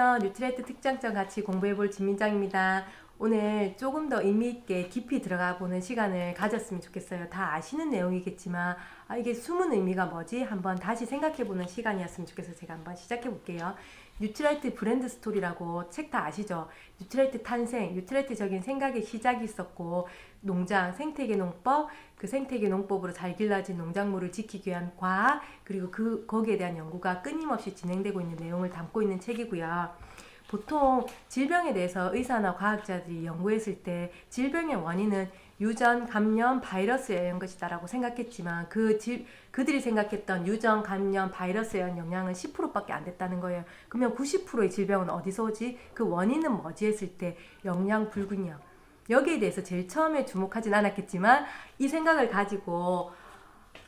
안녕하세요. 뉴트리아이트 특장점 같이 공부해볼 진민정입니다. 오늘 조금 더 의미있게 깊이 들어가 보는 시간을 가졌으면 좋겠어요. 다 아시는 내용이겠지만 이게 숨은 의미가 뭐지? 한번 다시 생각해보는 시간이었으면 좋겠어서 제가 한번 시작해볼게요. 뉴트리아이트 브랜드 스토리라고 책 다 아시죠? 뉴트리아이트 탄생, 뉴트리아이트적인 생각의 시작이 있었고 농장, 생태계 농법, 그 생태계 농법으로 잘 길러진 농작물을 지키기 위한 과학, 그리고 거기에 대한 연구가 끊임없이 진행되고 있는 내용을 담고 있는 책이고요. 보통 질병에 대해서 의사나 과학자들이 연구했을 때 질병의 원인은 유전, 감염, 바이러스에 의한 것이다라고 생각했지만 그들이 생각했던 유전, 감염, 바이러스에 의한 영향은 10%밖에 안 됐다는 거예요. 그러면 90%의 질병은 어디서 오지? 그 원인은 뭐지 했을 때 영양 불균형. 여기에 대해서 제일 처음에 주목하진 않았겠지만 이 생각을 가지고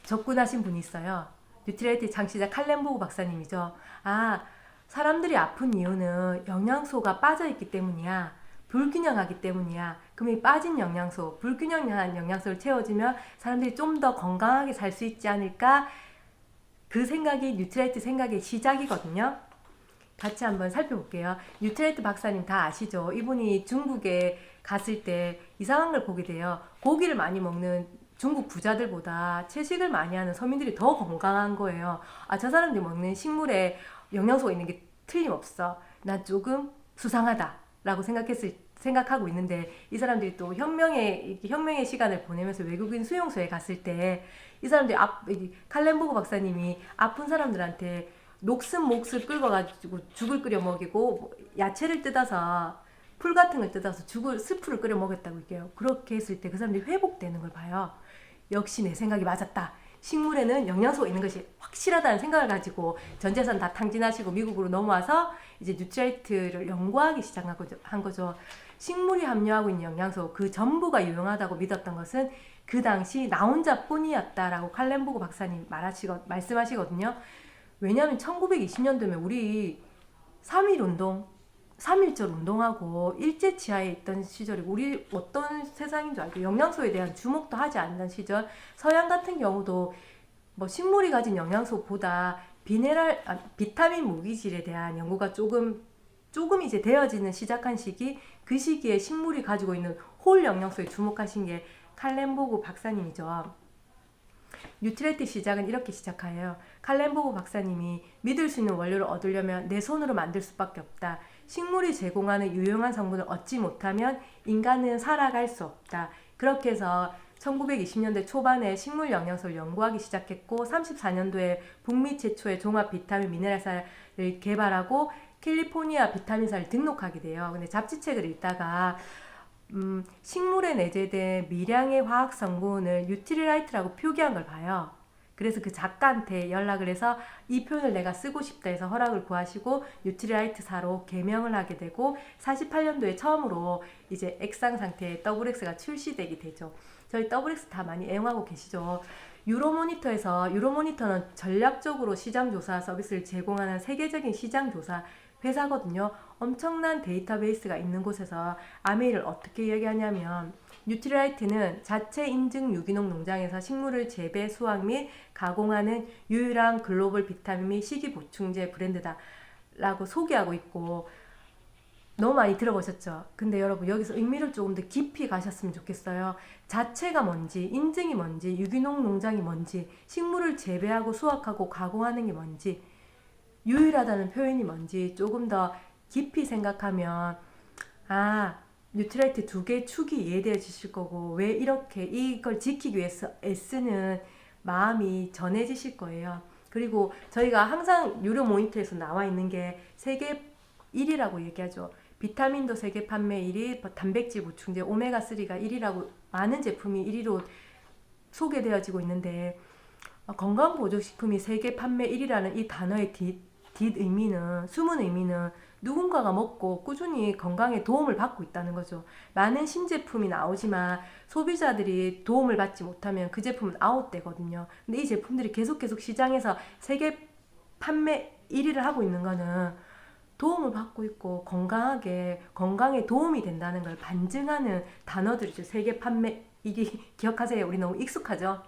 접근하신 분이 있어요. 뉴트리아이트 창시자 칼렌보그 박사님이죠. 사람들이 아픈 이유는 영양소가 빠져있기 때문이야. 불균형하기 때문이야. 그럼 이 빠진 영양소, 불균형한 영양소를 채워주면 사람들이 좀 더 건강하게 살 수 있지 않을까? 그 생각이 뉴트리아이트 생각의 시작이거든요. 같이 한번 살펴볼게요. 뉴트리아이트 박사님 다 아시죠? 이분이 중국에 갔을 때 이상한 걸 보게 돼요. 고기를 많이 먹는 중국 부자들보다 채식을 많이 하는 서민들이 더 건강한 거예요. 저 사람들이 먹는 식물에 영양소가 있는 게 틀림없어. 난 조금 수상하다 라고 생각하고 있는데 이 사람들이 또 혁명의 시간을 보내면서 외국인 수용소에 갔을 때 이 사람들이 칼렌보그 박사님이 아픈 사람들한테 녹슨 몫을 끓여가지고 죽을 끓여 먹이고 야채를 뜯어서 풀 같은 걸 뜯어서 스프를 끓여 먹였다고 할게요. 그렇게 했을 때 그 사람들이 회복되는 걸 봐요. 역시 내 생각이 맞았다. 식물에는 영양소가 있는 것이 확실하다는 생각을 가지고 전 재산 다 탕진하시고 미국으로 넘어와서 이제 뉴트리아이트를 연구하기 시작한 거죠. 식물이 함유하고 있는 영양소 그 전부가 유용하다고 믿었던 것은 그 당시 나 혼자뿐이었다라고 칼렌보그 박사님 말씀하시거든요. 왜냐하면 1920년도면 우리 3.1절 운동하고 일제치하에 있던 시절이고 우리 어떤 세상인 줄 알고 영양소에 대한 주목도 하지 않는 시절. 서양 같은 경우도 뭐 식물이 가진 영양소보다 비타민 무기질에 대한 연구가 조금 이제 시작한 시기. 그 시기에 식물이 가지고 있는 홀 영양소에 주목하신 게 칼렌보그 박사님이죠. 뉴트리아이트 시작은 이렇게 시작해요. 칼렌보그 박사님이 믿을 수 있는 원료를 얻으려면 내 손으로 만들 수밖에 없다. 식물이 제공하는 유용한 성분을 얻지 못하면 인간은 살아갈 수 없다. 그렇게 해서 1920년대 초반에 식물 영양소를 연구하기 시작했고 34년도에 북미 최초의 종합 비타민 미네랄사를 개발하고 캘리포니아 비타민사를 등록하게 돼요. 근데 잡지책을 읽다가 식물에 내재된 미량의 화학 성분을 뉴트리라이트라고 표기한 걸 봐요. 그래서 그 작가한테 연락을 해서 이 표현을 내가 쓰고 싶다 해서 허락을 구하시고 뉴트리라이트사로 개명을 하게 되고 48년도에 처음으로 이제 액상 상태의 WX가 출시되게 되죠. 저희 WX 다 많이 애용하고 계시죠. 유로모니터는 전략적으로 시장조사 서비스를 제공하는 세계적인 시장조사 회사거든요. 엄청난 데이터베이스가 있는 곳에서 아메이를 어떻게 얘기하냐면 뉴트리라이트는 자체 인증 유기농 농장에서 식물을 재배, 수확 및 가공하는 유일한 글로벌 비타민 및 식이 보충제 브랜드다 라고 소개하고 있고 너무 많이 들어보셨죠? 근데 여러분 여기서 의미를 조금 더 깊이 가셨으면 좋겠어요. 자체가 뭔지, 인증이 뭔지, 유기농 농장이 뭔지, 식물을 재배하고 수확하고 가공하는 게 뭔지, 유일하다는 표현이 뭔지 조금 더 깊이 생각하면 뉴트리아이트 두 개의 축이 이해되어지실 거고 왜 이렇게 이걸 지키기 위해서 애쓰는 마음이 전해지실 거예요. 그리고 저희가 항상 유료 모니터에서 나와 있는 게 세계 1위라고 얘기하죠. 비타민도 세계 판매 1위, 단백질 보충제 오메가3가 1위라고 많은 제품이 1위로 소개되어지고 있는데 건강보조식품이 세계 판매 1위라는 이 단어의 숨은 의미는 누군가가 먹고 꾸준히 건강에 도움을 받고 있다는 거죠. 많은 신제품이 나오지만 소비자들이 도움을 받지 못하면 그 제품은 아웃되거든요. 근데 이 제품들이 계속 시장에서 세계 판매 1위를 하고 있는 거는 도움을 받고 있고 건강에 도움이 된다는 걸 반증하는 단어들이죠. 세계 판매 1위 기억하세요. 우리 너무 익숙하죠.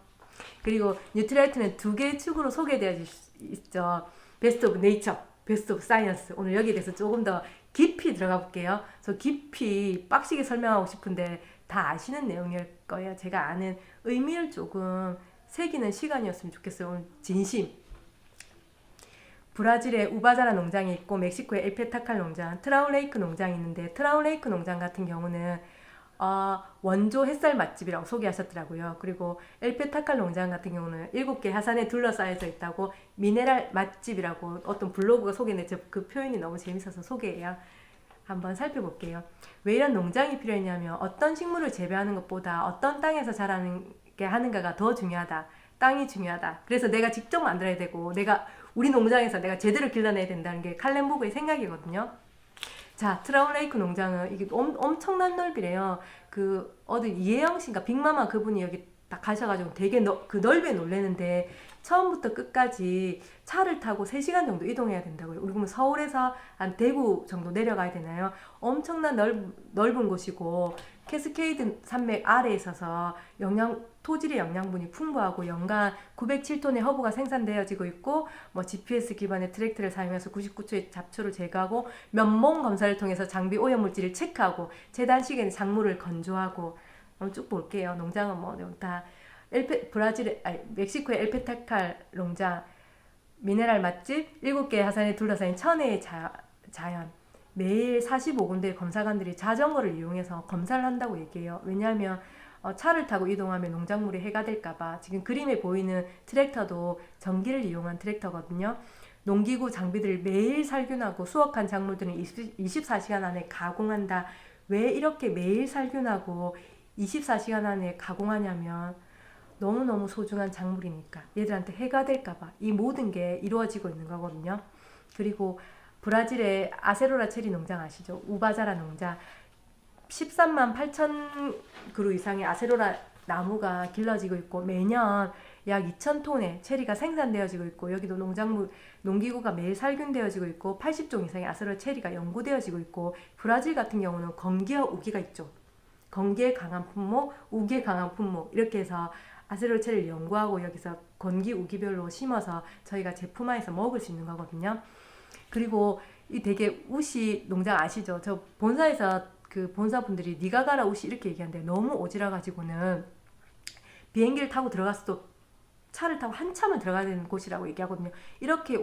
그리고 뉴트리아이트는 두 개의 축으로 소개되어 있죠. 베스트 오브 네이처 베스트 오브 사이언스. 오늘 여기에 대해서 조금 더 깊이 들어가 볼게요. 저 깊이 빡시게 설명하고 싶은데 다 아시는 내용일 거예요. 제가 아는 의미를 조금 새기는 시간이었으면 좋겠어요. 오늘 진심. 브라질에 우바자라 농장이 있고 멕시코에 엘페타칼 농장, 트라우레이크 농장이 있는데 트라우레이크 농장 같은 경우는 원조 햇살 맛집이라고 소개하셨더라고요. 그리고 엘페타칼 농장 같은 경우는 7개 하산에 둘러싸여져 있다고 미네랄 맛집이라고 어떤 블로그가 소개했는데 그 표현이 너무 재밌어서 소개해요. 한번 살펴볼게요. 왜 이런 농장이 필요했냐면 어떤 식물을 재배하는 것보다 어떤 땅에서 자라는 게 하는가가 더 중요하다. 땅이 중요하다. 그래서 내가 직접 만들어야 되고 우리 농장에서 내가 제대로 길러내야 된다는 게 칼렌보그의 생각이거든요. 자, 트라우레이크 농장은 이게 엄청난 넓이래요. 어디 이혜영 씨인가 빅마마 그분이 여기 딱 가셔가지고 되게 그 넓이에 놀래는데 처음부터 끝까지 차를 타고 3시간 정도 이동해야 된다고요. 우리 그러면 서울에서 한 대구 정도 내려가야 되나요? 엄청난 넓은 곳이고 캐스케이드 산맥 아래에 있어서 토질의 영양분이 풍부하고 연간 907톤의 허브가 생산되어지고 있고 GPS 기반의 트랙터를 사용해서 99초의 잡초를 제거하고 면봉 검사를 통해서 장비 오염물질을 체크하고 재단식에는 작물을 건조하고 한번 쭉 볼게요. 농장은 다 멕시코의 엘페타칼 농장 미네랄 맛집 7개의 하산에 둘러싸인 천혜의 자연 매일 45군데의 검사관들이 자전거를 이용해서 검사를 한다고 얘기해요. 왜냐하면 차를 타고 이동하면 농작물이 해가 될까봐. 지금 그림에 보이는 트랙터도 전기를 이용한 트랙터거든요. 농기구 장비들을 매일 살균하고 수확한 작물들은 24시간 안에 가공한다. 왜 이렇게 매일 살균하고 24시간 안에 가공하냐면 너무너무 소중한 작물이니까 얘들한테 해가 될까봐 이 모든 게 이루어지고 있는 거거든요. 그리고 브라질의 아세로라 체리 농장 아시죠? 우바자라 농장 13만 8천 그루 이상의 아세로라 나무가 길러지고 있고 매년 약 2,000톤의 체리가 생산되어지고 있고 여기도 농기구가 매일 살균되어지고 있고 80종 이상의 아세로라 체리가 연구되어지고 있고 브라질 같은 경우는 건기와 우기가 있죠. 건기에 강한 품목, 우기에 강한 품목 이렇게 해서 아세로라 체리를 연구하고 여기서 건기, 우기별로 심어서 저희가 제품화해서 먹을 수 있는 거거든요. 그리고 이 되게 우시 농장 아시죠? 저 본사에서 그 본사분들이 니가 가라 우시 이렇게 얘기하는데 너무 오지라 가지고는 비행기를 타고 들어갔어도 차를 타고 한참을 들어가야 되는 곳이라고 얘기하거든요. 이렇게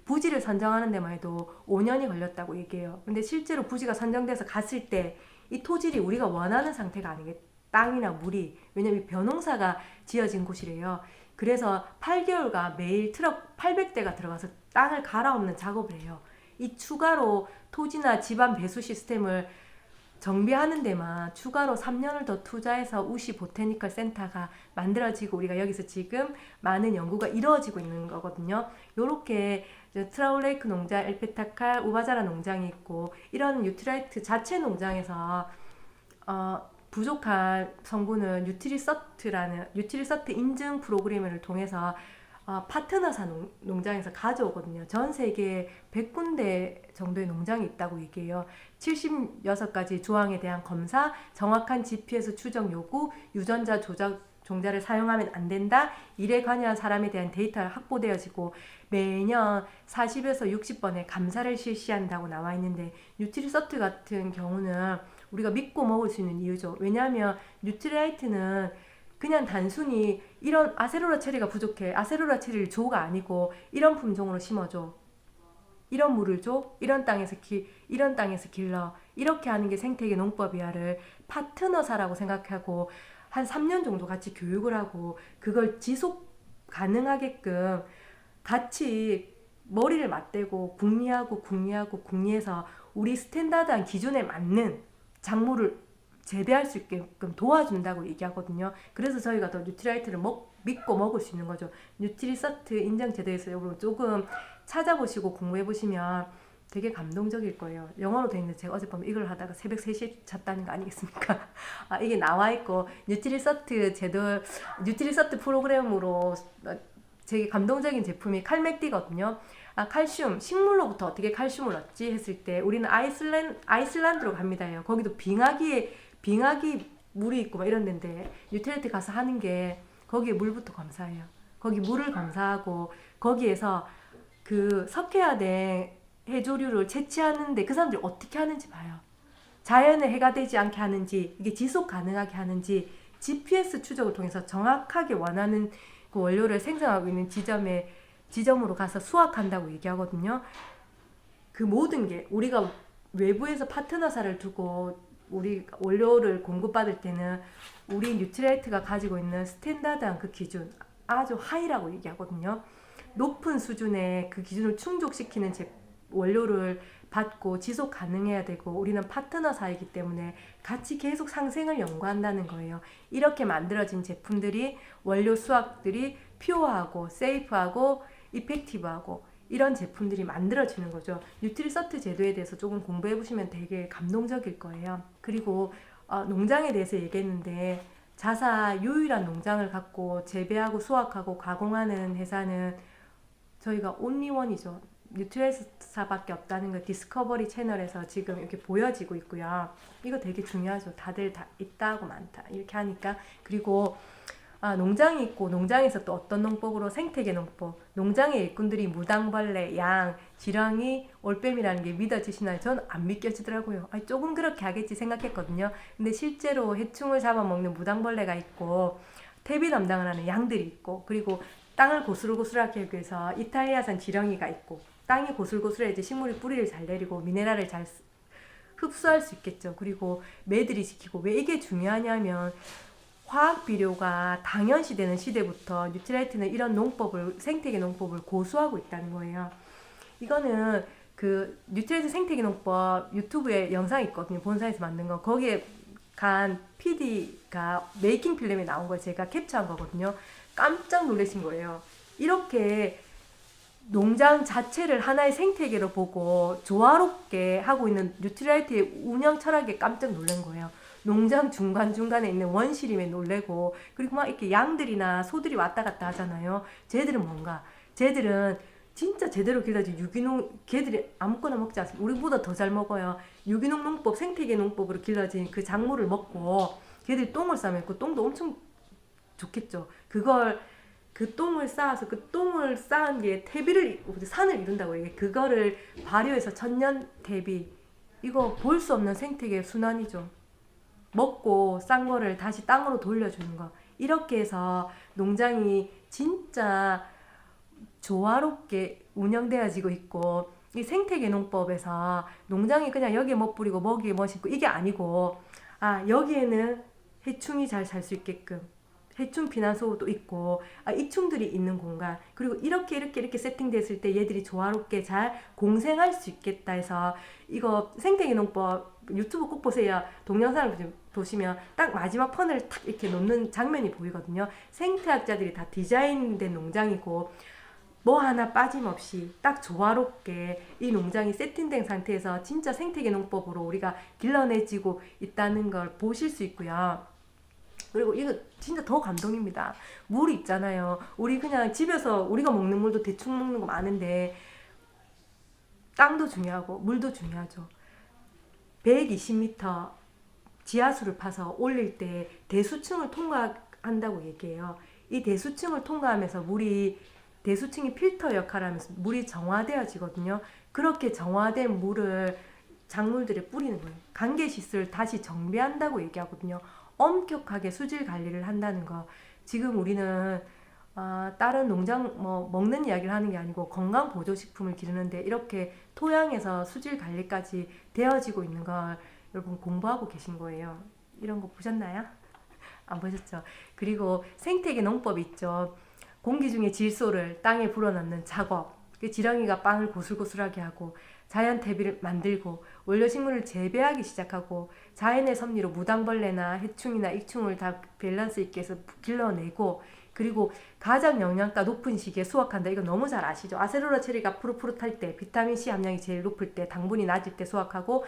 부지를 선정하는 데만 해도 5년이 걸렸다고 얘기해요. 근데 실제로 부지가 선정돼서 갔을 때 이 토질이 우리가 원하는 상태가 아니게 땅이나 물이 왜냐면 벼농사가 지어진 곳이래요. 그래서 8개월간 매일 트럭 800대가 들어가서 땅을 갈아엎는 작업을 해요. 이 추가로 토지나 집안 배수 시스템을 정비하는 데만 추가로 3년을 더 투자해서 우시 보테니컬 센터가 만들어지고 우리가 여기서 지금 많은 연구가 이루어지고 있는 거거든요. 요렇게 트라우레이크 농장, 엘페타칼, 우바자라 농장이 있고 이런 뉴트라이트 자체 농장에서 부족한 성분은 뉴트리서트 인증 프로그램을 통해서 파트너사 농장에서 가져오거든요. 전 세계에 100군데 정도의 농장이 있다고 얘기해요. 76가지 조항에 대한 검사, 정확한 GPS 추적 요구, 유전자 조작 종자를 사용하면 안 된다. 일에 관여한 사람에 대한 데이터가 확보되어지고 매년 40에서 60번의 감사를 실시한다고 나와 있는데 뉴트리서트 같은 경우는 우리가 믿고 먹을 수 있는 이유죠. 왜냐하면 뉴트라이트는 그냥 단순히 이런 아세로라 체리가 부족해. 아세로라 체리를 줘가 아니고 이런 품종으로 심어줘. 이런 물을 줘. 이런 땅에서 길러. 이렇게 하는 게 생태계 농법이야를 파트너사라고 생각하고 한 3년 정도 같이 교육을 하고 그걸 지속 가능하게끔 같이 머리를 맞대고 궁리해서 우리 스탠다드한 기준에 맞는 작물을 재배할 수 있게끔 도와준다고 얘기하거든요. 그래서 저희가 더 뉴트라이트를 믿고 먹을 수 있는 거죠. 뉴트리서트 인증 제도에서 여러분 조금 찾아보시고 공부해보시면 되게 감동적일 거예요. 영어로 돼 있는데 제가 어젯밤에 이걸 하다가 새벽 3시에 잤다는 거 아니겠습니까? 이게 나와 있고 뉴트리서트 프로그램으로 되게 감동적인 제품이 칼맥디거든요. 칼슘, 식물로부터 어떻게 칼슘을 얻지 했을 때 우리는 아이슬란드로 갑니다. 거기도 빙하기 물이 있고 막 이런 데인데 뉴트리트 가서 하는 게 거기에 물부터 검사해요. 거기 물을 검사하고 거기에서 그 석회화된 해조류를 채취하는데 그 사람들이 어떻게 하는지 봐요. 자연에 해가 되지 않게 하는지, 이게 지속 가능하게 하는지 GPS 추적을 통해서 정확하게 원하는 그 원료를 생성하고 있는 지점으로 가서 수확한다고 얘기하거든요. 그 모든 게 우리가 외부에서 파트너사를 두고 우리 원료를 공급받을 때는 우리 뉴트리라이트가 가지고 있는 스탠다드한 그 기준, 아주 하이라고 얘기하거든요. 높은 수준의 그 기준을 충족시키는 원료를 받고 지속 가능해야 되고, 우리는 파트너사이기 때문에 같이 계속 상생을 연구한다는 거예요. 이렇게 만들어진 제품들이, 원료 수확들이 퓨어하고 세이프하고 이펙티브하고 이런 제품들이 만들어지는 거죠. 뉴트리서트 제도에 대해서 조금 공부해 보시면 되게 감동적일 거예요. 그리고 농장에 대해서 얘기했는데, 자사 유일한 농장을 갖고 재배하고 수확하고 가공하는 회사는 저희가 온리원이죠. 뉴트리사밖에 없다는 거 디스커버리 채널에서 지금 이렇게 보여지고 있고요. 이거 되게 중요하죠. 다들 다 있다고 많다 이렇게 하니까. 그리고 농장이 있고, 농장에서 또 어떤 농법으로, 생태계 농법, 농장의 일꾼들이 무당벌레, 양, 지렁이, 올빼미라는 게 믿어지시나요? 저는 안 믿겨지더라고요. 조금 그렇게 하겠지 생각했거든요. 근데 실제로 해충을 잡아먹는 무당벌레가 있고, 퇴비 담당을 하는 양들이 있고, 그리고 땅을 고슬고슬하게 하기 위해서 이탈리아산 지렁이가 있고, 땅이 고슬고슬해야지 식물이 뿌리를 잘 내리고 미네랄을 잘 흡수할 수 있겠죠. 그리고 매들이 지키고. 왜 이게 중요하냐면, 화학 비료가 당연시되는 시대부터 뉴트리라이트는 이런 농법을, 생태계 농법을 고수하고 있다는 거예요. 이거는 그 뉴트리라이트 생태계 농법 유튜브에 영상이 있거든요. 본사에서 만든 거. 거기에 간 PD가 메이킹 필름에 나온 걸 제가 캡처한 거거든요. 깜짝 놀라신 거예요. 이렇게 농장 자체를 하나의 생태계로 보고 조화롭게 하고 있는 뉴트리라이트의 운영 철학에 깜짝 놀란 거예요. 농장 중간중간에 있는 원시림에 놀래고, 그리고 막 이렇게 양들이나 소들이 왔다 갔다 하잖아요. 쟤들은 뭔가, 쟤들은 진짜 제대로 길러진 유기농, 걔들이 아무거나 먹지 않습니다. 우리보다 더 잘 먹어요. 유기농 농법, 생태계 농법으로 길러진 그 작물을 먹고, 걔들이 똥을 싸면 그 똥도 엄청 좋겠죠. 그 똥을 쌓아서, 그 똥을 쌓은 게 산을 이룬다고 얘기해. 그거를 발효해서 천년 대비, 이거 볼 수 없는 생태계의 순환이죠. 먹고 싼 거를 다시 땅으로 돌려주는 거. 이렇게 해서 농장이 진짜 조화롭게 운영되어지고 있고, 이 생태계 농법에서 농장이 그냥 여기에 뭐 뿌리고 먹이에 뭐 심고 이게 아니고, 여기에는 해충이 잘 살 수 있게끔 해충 피난소도 있고, 이충들이 있는 공간, 그리고 이렇게 세팅됐을 때 얘들이 조화롭게 잘 공생할 수 있겠다 해서, 이거 생태계 농법 유튜브 꼭 보세요. 동영상을 좀 보시면 딱 마지막 펀을 탁 이렇게 놓는 장면이 보이거든요. 생태학자들이 다 디자인된 농장이고, 뭐 하나 빠짐없이 딱 조화롭게 이 농장이 세팅된 상태에서 진짜 생태계 농법으로 우리가 길러내지고 있다는 걸 보실 수 있고요. 그리고 이거 진짜 더 감동입니다. 물 있잖아요. 우리 그냥 집에서 우리가 먹는 물도 대충 먹는 거 많은데, 땅도 중요하고 물도 중요하죠. 120m 지하수를 파서 올릴 때 대수층을 통과한다고 얘기해요. 이 대수층을 통과하면서 대수층이 필터 역할을 하면서 물이 정화되어지거든요. 그렇게 정화된 물을 작물들에 뿌리는 거예요. 관계시설을 다시 정비한다고 얘기하거든요. 엄격하게 수질 관리를 한다는 거. 지금 우리는 다른 농장 먹는 이야기를 하는 게 아니고 건강 보조식품을 기르는데, 이렇게 토양에서 수질 관리까지 되어지고 있는 걸 여러분 공부하고 계신 거예요. 이런 거 보셨나요? 안 보셨죠? 그리고 생태계 농법 있죠. 공기 중에 질소를 땅에 불어넣는 작업. 지렁이가 빵을 고슬고슬하게 하고, 자연 퇴비를 만들고, 원료 식물을 재배하기 시작하고, 자연의 섭리로 무당벌레나 해충이나 익충을 다 밸런스 있게 해서 길러내고, 그리고 가장 영양가 높은 시기에 수확한다. 이거 너무 잘 아시죠? 아세로라 체리가 푸릇푸릇할 때, 비타민C 함량이 제일 높을 때, 당분이 낮을 때 수확하고,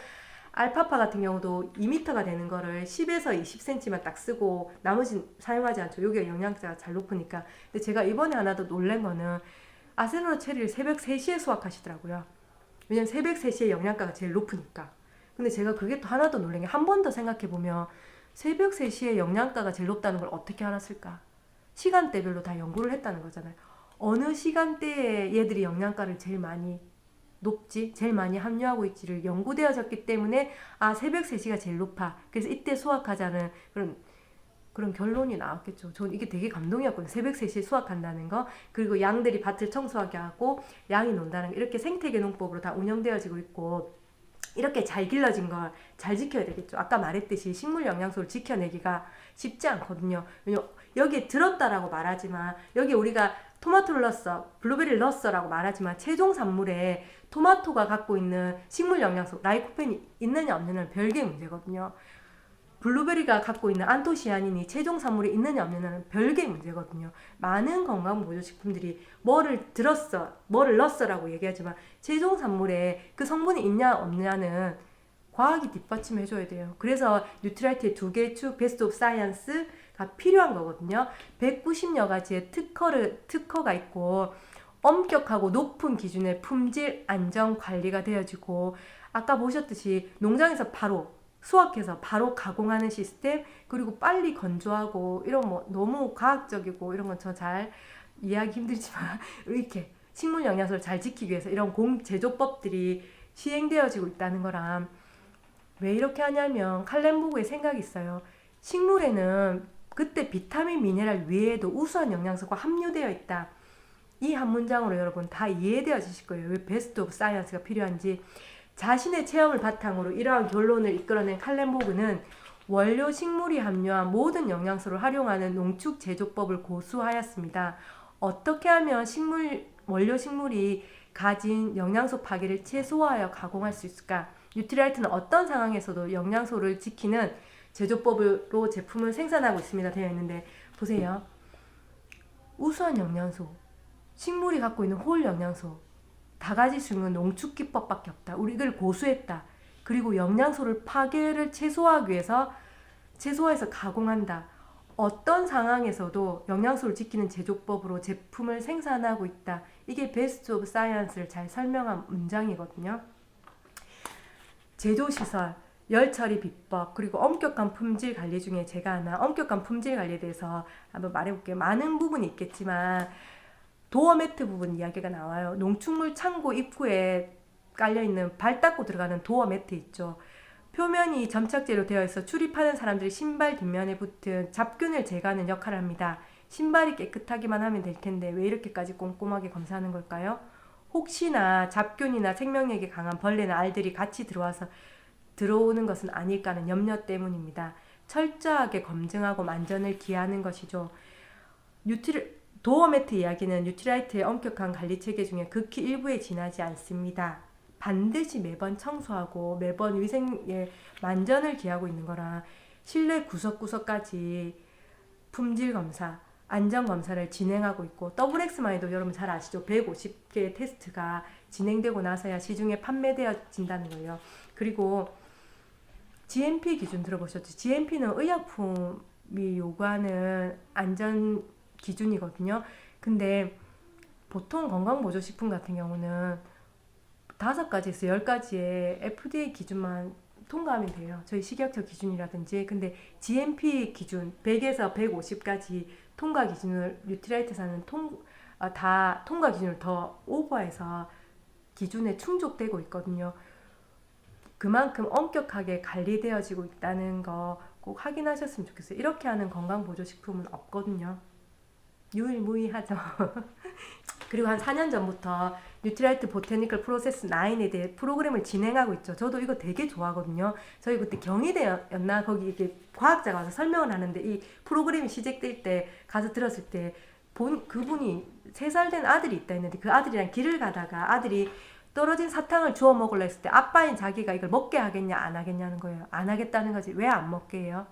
알파파 같은 경우도 2m가 되는 거를 10에서 20cm만 딱 쓰고 나머지는 사용하지 않죠. 여기가 영양가가 잘 높으니까. 근데 제가 이번에 하나 더 놀란 거는, 아세로라 체리를 새벽 3시에 수확하시더라고요. 왜냐면 새벽 3시에 영양가가 제일 높으니까. 근데 제가 그게 또 하나 더 놀란 게, 한 번 더 생각해보면 새벽 3시에 영양가가 제일 높다는 걸 어떻게 알았을까? 시간대별로 다 연구를 했다는 거잖아요. 어느 시간대에 얘들이 영양가를 제일 많이 높지, 제일 많이 함유하고 있지를 연구되어졌기 때문에 새벽 3시가 제일 높아. 그래서 이때 수확하자는 그런 결론이 나왔겠죠. 저는 이게 되게 감동이었거든요. 새벽 3시에 수확한다는 거. 그리고 양들이 밭을 청소하게 하고 양이 논다는 거. 이렇게 생태계 농법으로 다 운영되어지고 있고 이렇게 잘 길러진 걸 잘 지켜야 되겠죠. 아까 말했듯이 식물 영양소를 지켜내기가 쉽지 않거든요. 왜냐면 여기에 들었다라고 말하지만 여기 우리가 토마토를 넣었어, 블루베리를 넣었어라고 말하지만 최종 산물에 토마토가 갖고 있는 식물 영양소 라이코펜이 있느냐 없느냐는 별개의 문제거든요. 블루베리가 갖고 있는 안토시아닌이 최종 산물에 있느냐 없느냐는 별개의 문제거든요. 많은 건강보조식품들이 뭐를 들었어, 뭐를 넣었어라고 얘기하지만 최종 산물에 그 성분이 있냐 없느냐는 과학이 뒷받침해줘야 돼요. 그래서 뉴트라이트의 2개의 축, 베스트 오브 사이언스가 필요한 거거든요. 190여 가지의 특허가 있고 엄격하고 높은 기준의 품질 안전 관리가 되어지고 아까 보셨듯이 농장에서 바로 수확해서 바로 가공하는 시스템, 그리고 빨리 건조하고 이런 뭐 너무 과학적이고 이런 건 저 잘 이해하기 힘들지만 이렇게 식물 영양소를 잘 지키기 위해서 이런 제조법들이 시행되어지고 있다는 거랑 왜 이렇게 하냐면 칼렌보그의 생각이 있어요. 식물에는 그때 비타민, 미네랄 외에도 우수한 영양소가 함유되어 있다. 이 한 문장으로 여러분 다 이해되어지실 거예요. 왜 베스트 오브 사이언스가 필요한지. 자신의 체험을 바탕으로 이러한 결론을 이끌어낸 칼렌보그는 원료 식물이 함유한 모든 영양소를 활용하는 농축 제조법을 고수하였습니다. 어떻게 하면 원료 식물이 가진 영양소 파괴를 최소화하여 가공할 수 있을까? 뉴트라이트는 어떤 상황에서도 영양소를 지키는 제조법으로 제품을 생산하고 있습니다. 되어 있는데 보세요. 우수한 영양소, 식물이 갖고 있는 홀 영양소 다 가질 수 있는 농축 기법밖에 없다. 우리 이걸 고수했다. 그리고 영양소를 파괴를 최소화해서 가공한다. 어떤 상황에서도 영양소를 지키는 제조법으로 제품을 생산하고 있다. 이게 베스트 오브 사이언스를 잘 설명한 문장이거든요. 제조시설, 열처리 비법, 그리고 엄격한 품질 관리 중에 제가 하나 엄격한 품질 관리에 대해서 한번 말해볼게요. 많은 부분이 있겠지만 도어 매트 부분 이야기가 나와요. 농축물 창고 입구에 깔려있는 발 닦고 들어가는 도어 매트 있죠. 표면이 점착제로 되어 있어 출입하는 사람들이 신발 뒷면에 붙은 잡균을 제거하는 역할을 합니다. 신발이 깨끗하기만 하면 될 텐데 왜 이렇게까지 꼼꼼하게 검사하는 걸까요? 혹시나 잡균이나 생명력이 강한 벌레나 알들이 같이 들어오는 것은 아닐까 하는 염려 때문입니다. 철저하게 검증하고 만전을 기하는 것이죠. 도어 매트 이야기는 뉴트라이트의 엄격한 관리 체계 중에 극히 일부에 지나지 않습니다. 반드시 매번 청소하고 매번 위생에 만전을 기하고 있는 거라 실내 구석구석까지 품질 검사, 안전 검사를 진행하고 있고 WX마이도 여러분 잘 아시죠? 150개의 테스트가 진행되고 나서야 시중에 판매되어진다는 거예요. 그리고 GMP 기준 들어보셨죠? GMP는 의약품이 요구하는 안전 기준이거든요. 근데 보통 건강보조식품 같은 경우는 5가지에서 10가지의 FDA 기준만 통과하면 돼요. 저희 식약처 기준이라든지. 근데 GMP 기준 100에서 150까지 통과 기준을 뉴트라이트사는 다 통과 기준을 더 오버해서 기준에 충족되고 있거든요. 그만큼 엄격하게 관리되어지고 있다는 거 꼭 확인하셨으면 좋겠어요. 이렇게 하는 건강보조식품은 없거든요. 유일무이하죠. 그리고 한 4년 전부터 뉴트라이트 보테니컬 프로세스 9에 대해 프로그램을 진행하고 있죠. 저도 이거 되게 좋아하거든요. 저희 그때 경희대였나 거기 이렇게 과학자가 와서 설명을 하는데 이 프로그램이 시작될 때 가서 들었을 때 그분이 3살 된 아들이 있다 했는데 그 아들이랑 길을 가다가 아들이 떨어진 사탕을 주워 먹으려 했을 때 아빠인 자기가 이걸 먹게 하겠냐 안 하겠냐는 거예요. 안 하겠다는 거지. 왜 안 먹게 해요?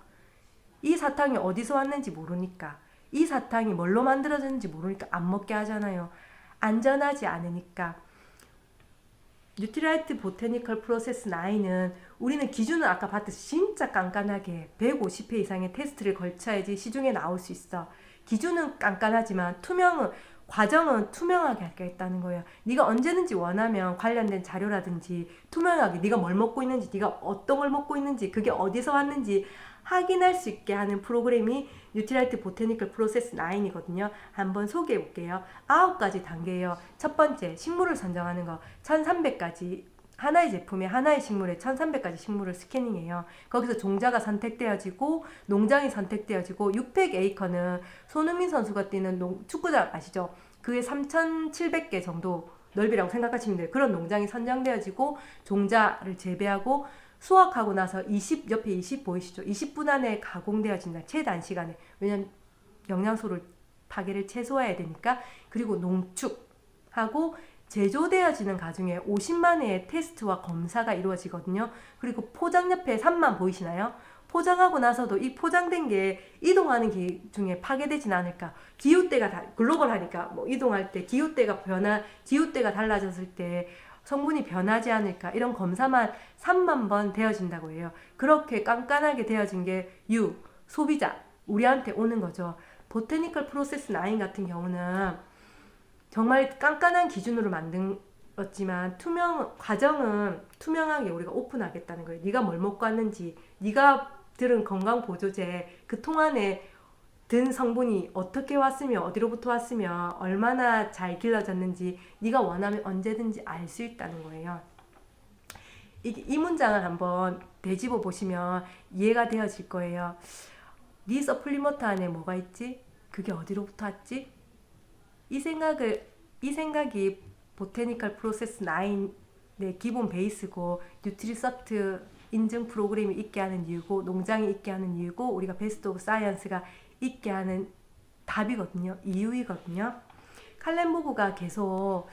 이 사탕이 어디서 왔는지 모르니까, 이 사탕이 뭘로 만들어졌는지 모르니까 안 먹게 하잖아요. 안전하지 않으니까. 뉴트라이트 보테니컬 프로세스 9은 우리는 기준은 아까 봤듯이 진짜 깐깐하게 150회 이상의 테스트를 걸쳐야지 시중에 나올 수 있어. 기준은 깐깐하지만 과정은 투명하게 하겠다는 거예요. 네가 언제든지 원하면 관련된 자료라든지 투명하게 네가 뭘 먹고 있는지, 네가 어떤 걸 먹고 있는지, 그게 어디서 왔는지 확인할 수 있게 하는 프로그램이 뉴트리라이트 보테니컬 프로세스 9이거든요. 한번 소개해 볼게요. 9가지 단계예요. 첫 번째, 식물을 선정하는 거 1300가지, 하나의 제품에 하나의 식물에 1300가지 식물을 스캐닝해요. 거기서 종자가 선택되어지고 농장이 선택되어지고 600에이커는 손흥민 선수가 뛰는 축구장 아시죠? 그게 3700개 정도 넓이라고 생각하시면 돼요. 그런 농장이 선정되어지고 종자를 재배하고 수확하고 나서 옆에 20 보이시죠? 20분 안에 가공되어진다. 최단시간에. 왜냐면 영양소를 파괴를 최소화해야 되니까. 그리고 농축하고 제조되어지는 과정에 50만 회의 테스트와 검사가 이루어지거든요. 그리고 포장 옆에 3만 보이시나요? 포장하고 나서도 이 포장된 게 이동하는 중에 파괴되진 않을까. 기후대가 글로벌하니까 뭐 이동할 때 기후대가 달라졌을 때 성분이 변하지 않을까. 이런 검사만 3만 번 되어진다고 해요. 그렇게 깐깐하게 되어진 게 소비자, 우리한테 오는 거죠. 보테니컬 프로세스 9 같은 경우는 정말 깐깐한 기준으로 만들었지만 과정은 투명하게 우리가 오픈하겠다는 거예요. 네가 뭘 먹고 왔는지, 네가 들은 건강보조제, 그 통 안에 든 성분이 어떻게 왔으며 어디로부터 왔으며 얼마나 잘 길러졌는지 네가 원하면 언제든지 알 수 있다는 거예요. 이 문장을 한번 되짚어 보시면 이해가 되어질 거예요. 네 서플리먼트 안에 뭐가 있지? 그게 어디로부터 왔지? 이 생각이 보테니컬 프로세스 9의 기본 베이스고 뉴트리서트 인증 프로그램이 있게 하는 이유고 농장이 있게 하는 이유고 우리가 베스트 오브 사이언스가 있게 하는 답이거든요. 이유이거든요. 칼렌보그가 계속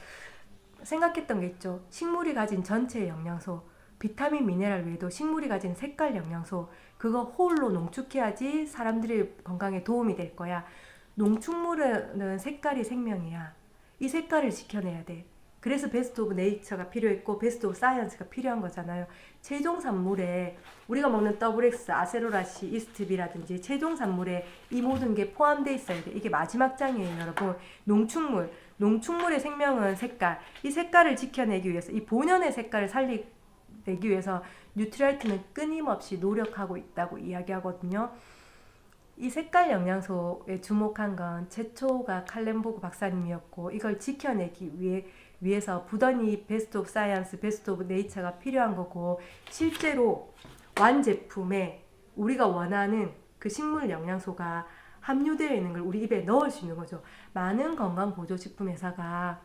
생각했던 게 있죠. 식물이 가진 전체 영양소, 비타민, 미네랄 외에도 식물이 가진 색깔 영양소, 그거 홀로 농축해야지 사람들의 건강에 도움이 될 거야. 농축물은 색깔이 생명이야. 이 색깔을 지켜내야 돼. 그래서 베스트 오브 네이처가 필요했고 베스트 오브 사이언스가 필요한 거잖아요. 최종 산물에 우리가 먹는 WX, 아세로라시, 이스트비라든지 최종 산물에 이 모든 게 포함되어 있어야 돼. 이게 마지막 장이에요, 여러분. 농축물의 생명은 색깔. 이 색깔을 지켜내기 위해서, 이 본연의 색깔을 살리기 위해서 뉴트리라이트는 끊임없이 노력하고 있다고 이야기하거든요. 이 색깔 영양소에 주목한 건 최초가 칼렌보그 박사님이었고 이걸 지켜내기 위해서 부단히 베스트 오브 사이언스, 베스트 오브 네이처가 필요한 거고 실제로 완제품에 우리가 원하는 그 식물 영양소가 함유되어 있는 걸 우리 입에 넣을 수 있는 거죠. 많은 건강보조식품 회사가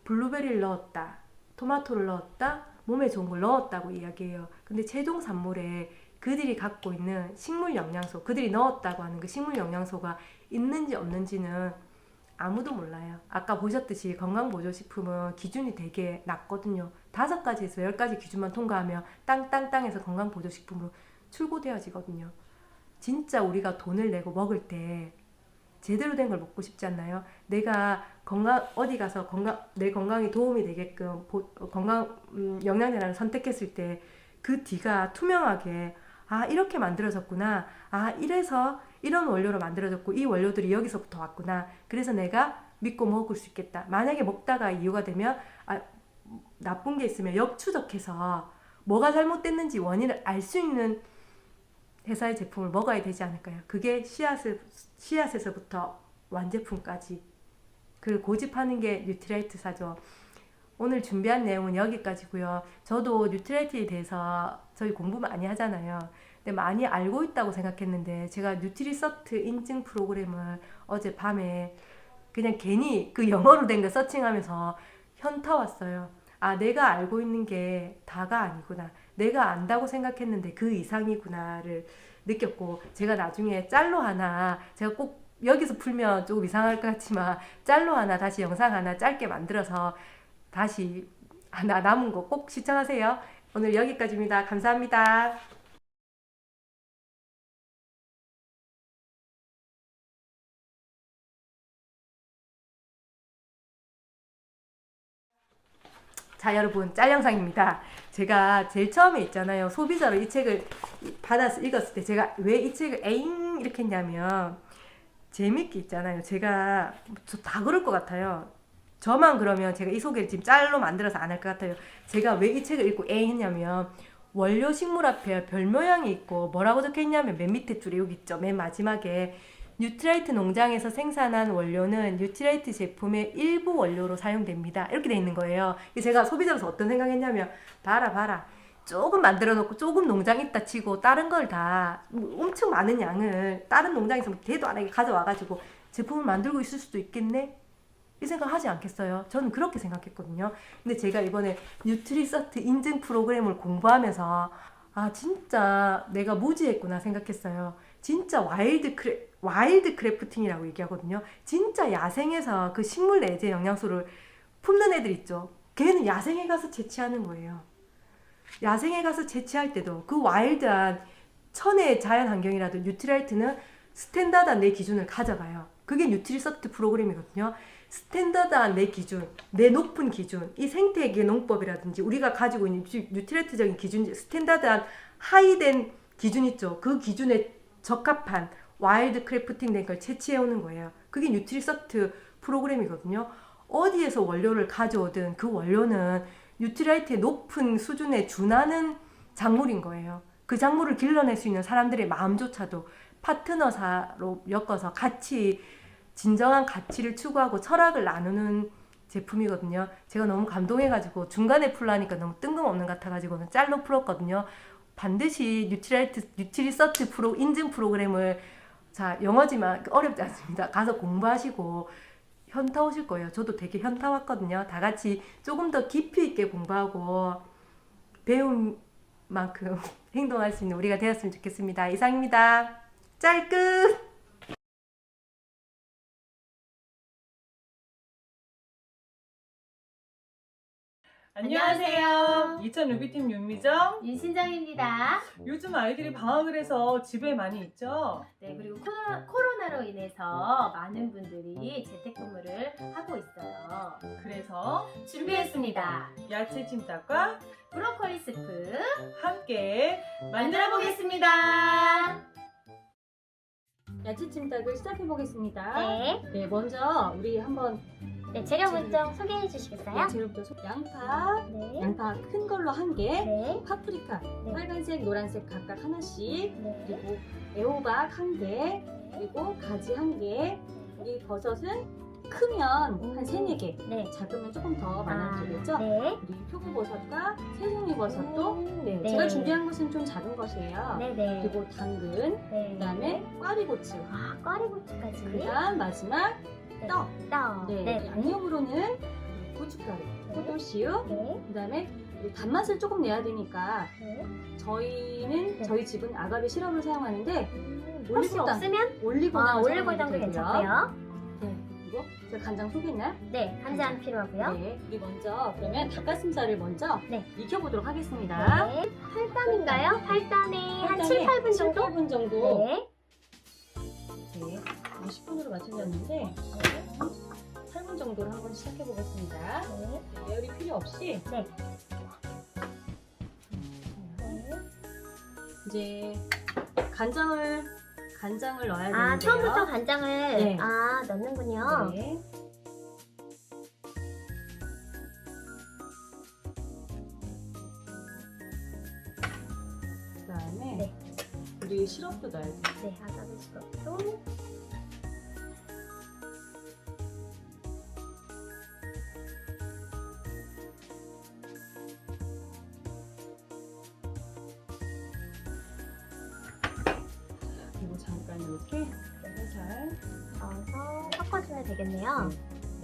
블루베리를 넣었다, 토마토를 넣었다, 몸에 좋은 걸 넣었다고 이야기해요. 근데 최종 산물에 그들이 갖고 있는 식물 영양소, 그들이 넣었다고 하는 그 식물 영양소가 있는지 없는지는 아무도 몰라요. 아까 보셨듯이 건강보조식품은 기준이 되게 낮거든요. 5가지에서 10가지 기준만 통과하면 땅땅땅에서 건강보조식품으로 출고되어지거든요. 진짜 우리가 돈을 내고 먹을 때 제대로 된 걸 먹고 싶지 않나요? 내가 어디 가서 내 건강에 도움이 되게끔 영양제를 선택했을 때 그 뒤가 투명하게 이렇게 만들어졌구나. 이래서 이런 원료로 만들어졌고 이 원료들이 여기서부터 왔구나. 그래서 내가 믿고 먹을 수 있겠다. 만약에 먹다가 이유가 되면 나쁜 게 있으면 역추적해서 뭐가 잘못됐는지 원인을 알 수 있는 회사의 제품을 먹어야 되지 않을까요? 그게 씨앗에서부터 완제품까지 그걸 고집하는 게 뉴트리라이트사죠. 오늘 준비한 내용은 여기까지고요. 저도 뉴트리라이트에 대해서 저희 공부 많이 하잖아요. 근데 많이 알고 있다고 생각했는데 제가 뉴트리서트 인증 프로그램을 어젯밤에 그냥 괜히 그 영어로 된 거 서칭하면서 현타 왔어요. 내가 알고 있는 게 다가 아니구나. 내가 안다고 생각했는데 그 이상이구나를 느꼈고 제가 나중에 짤로 하나 제가 꼭 여기서 풀면 조금 이상할 것 같지만 짤로 하나 다시 영상 하나 짧게 만들어서 다시 남은 거 꼭 시청하세요. 오늘 여기까지입니다. 감사합니다. 자, 여러분, 짤 영상입니다. 제가 제일 처음에 있잖아요. 소비자로 이 책을 받아서 읽었을 때 제가 왜 이 책을 에잉 이렇게 했냐면 재밌게 있잖아요. 제가 다 그럴 것 같아요. 저만 그러면 제가 이 소개를 지금 짤로 만들어서 안 할 것 같아요. 제가 왜 이 책을 읽고 에잉 했냐면 원료 식물 앞에 별 모양이 있고 뭐라고 적혀 있냐면 맨 밑에 줄에 여기 있죠. 맨 마지막에 뉴트라이트 농장에서 생산한 원료는 뉴트라이트 제품의 일부 원료로 사용됩니다. 이렇게 돼 있는 거예요. 제가 소비자로서 어떤 생각했냐면 봐라 조금 만들어 놓고 조금 농장 있다 치고 다른 걸 다 엄청 많은 양을 다른 농장에서 대도 안 하게 가져와가지고 제품을 만들고 있을 수도 있겠네? 이 생각 하지 않겠어요? 저는 그렇게 생각했거든요. 근데 제가 이번에 뉴트리서트 인증 프로그램을 공부하면서 아 진짜 내가 무지했구나 생각했어요. 진짜 와일드 크래프팅이라고 얘기하거든요. 진짜 야생에서 그 식물 내재 영양소를 품는 애들 있죠. 걔는 야생에 가서 채취하는 거예요. 야생에 가서 채취할 때도 그 와일드한 천혜의 자연 환경이라도 뉴트라이트는 스탠다드한 내 기준을 가져가요. 그게 뉴트리서트 프로그램이거든요. 스탠다드한 내 기준, 내 높은 기준, 이 생태계 농법이라든지 우리가 가지고 있는 뉴트리트적인 기준, 스탠다드한 하이된 기준 있죠. 그 기준에 적합한 와일드 크래프팅 된 걸 채취해 오는 거예요. 그게 뉴트리서트 프로그램이거든요. 어디에서 원료를 가져오든 그 원료는 뉴트라이트의 높은 수준에 준하는 작물인 거예요. 그 작물을 길러낼 수 있는 사람들의 마음조차도 파트너사로 엮어서 같이 진정한 가치를 추구하고 철학을 나누는 제품이거든요. 제가 너무 감동해가지고 중간에 풀라니까 너무 뜬금없는 것 같아가지고는 짤로 풀었거든요. 반드시 뉴트리서트 인증 프로그램을 자 영어지만 어렵지 않습니다. 가서 공부하시고 현타 오실 거예요. 저도 되게 현타 왔거든요. 다 같이 조금 더 깊이 있게 공부하고 배운 만큼 행동할 수 있는 우리가 되었으면 좋겠습니다. 이상입니다. 짤 끝! 안녕하세요. 이천 루비팀 윤미정. 윤신정입니다. 요즘 아이들이 방학을 해서 집에 많이 있죠? 네, 그리고 코로나로 인해서 많은 분들이 재택근무를 하고 있어요. 그래서 준비했습니다. 야채 찜닭과 브로콜리 스프 함께 만들어 보겠습니다. 야채 찜닭을 시작해 보겠습니다. 네. 네, 먼저 우리 한번 네, 재료 먼저 소개해 주시겠어요? 재료부터 양파, 네. 양파 큰 걸로 한 개, 네. 파프리카 네. 빨간색, 노란색 각각 하나씩, 네. 그리고 애호박 한 개, 그리고 가지 한 개. 우리 버섯은 크면 한 3, 4개, 네. 작으면 조금 더 많아도 되겠죠? 네. 우리 표고버섯과 새송이 버섯도 네, 네. 제가 준비한 것은 좀 작은 것이에요. 네, 네. 그리고 당근, 네. 그다음에 꽈리고추, 아, 꽈리고추까지. 그다음 마지막 네. 떡. 떡. 네, 네. 양념으로는 고춧가루, 포도씨유, 네. 그다음에 우리 단맛을 조금 내야 되니까 네. 저희는 네. 저희 집은 아가베 시럽을 사용하는데 혹시 올리고당. 없으면 올리고당 올리고당도 괜찮고요. 네, 그리고 제가 간장 소개했나요? 네, 간장 필요하고요. 네, 우리 먼저 그러면 닭가슴살을 먼저 네. 익혀보도록 하겠습니다. 네. 8단인가요? 8단에 한 7, 8분 정도? 8분 정도. 네. 네, 10분으로 맞춰졌는데 8분 정도로 한번 시작해 보겠습니다. 네. 예열이 필요 없이 네. 이제 간장을 넣어야 되는데요. 아, 처음부터 간장을 네. 넣는군요. 네. 그다음에 네. 우리 시럽도 넣어야 돼요. 네, 아가베 시럽도. 그리고 잠깐 이렇게 살살 넣어서 섞어주면 되겠네요.